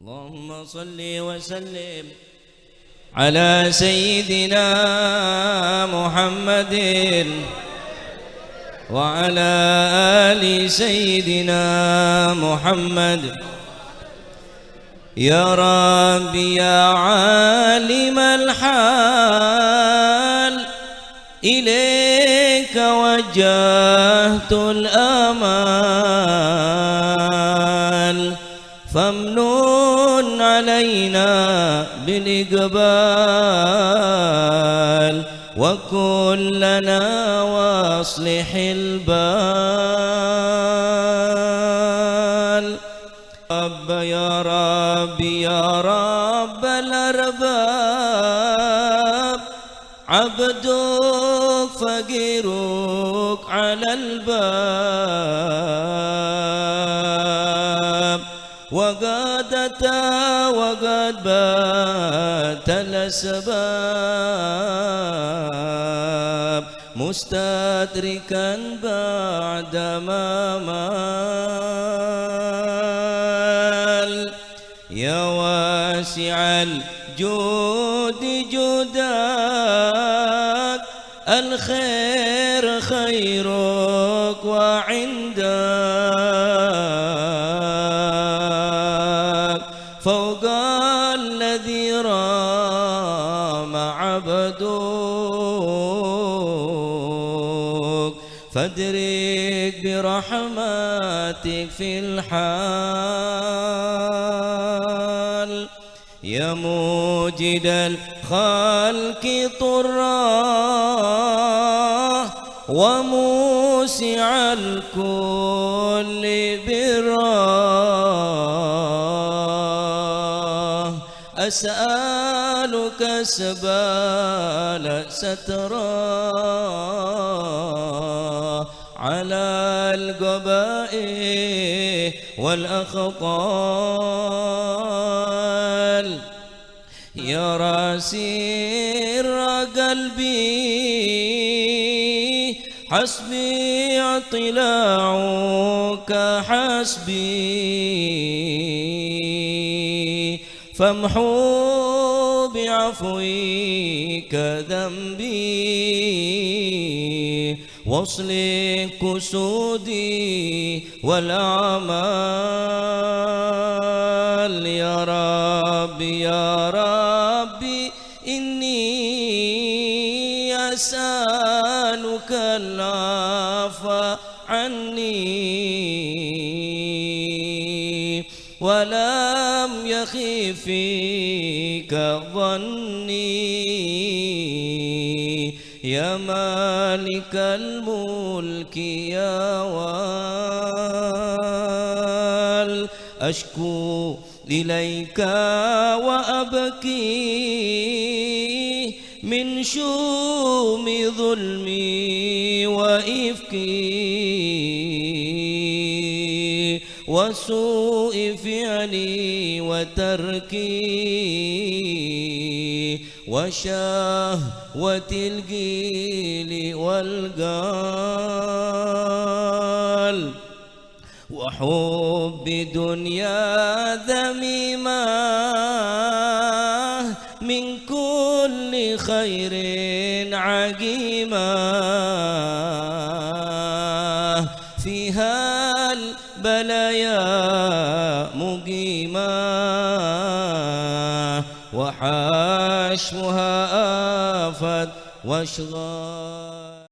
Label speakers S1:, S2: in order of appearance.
S1: اللهم صل وسلم على سيدنا محمد وعلى آل سيدنا محمد. يا ربي يا عالم الحال إليك وجهت الآمال، فامنن علينا بالإقبال وكن لنا واصلح البال. يا ربي يا رب الأرباب، عبدك فقيرك على الباب، وقد أتى وقد بات الأسباب، مستدركا بعدما مال. يا واسع الجود جودك، الخير خيرك وعندك، فوق الذي رام عبدك، فادرك برحمتك في الحال. يا موجد الخلق طرا، وموسع الكل برا، أسألك سبال سترا على القباء والأخطال. يا راسير قلبي حسبي اطلاعك حسبي، فامحو بعفوك ذنبي، واصلح كسودي والأعمال. يا ربي يا ربي إني أسألك العفو عني، ولم يخف فيك ظني. يا مالك الملك يا وال، أشكو إليك وأبكي من شوم ظلمي وإفكي، وسوء فعلي وتركي، وشهوة القيل والقال، وحب دنيا ذميمة من كل خير عقيمة، فيها البلايا مقيمة، وحاشمها آفت واشغال.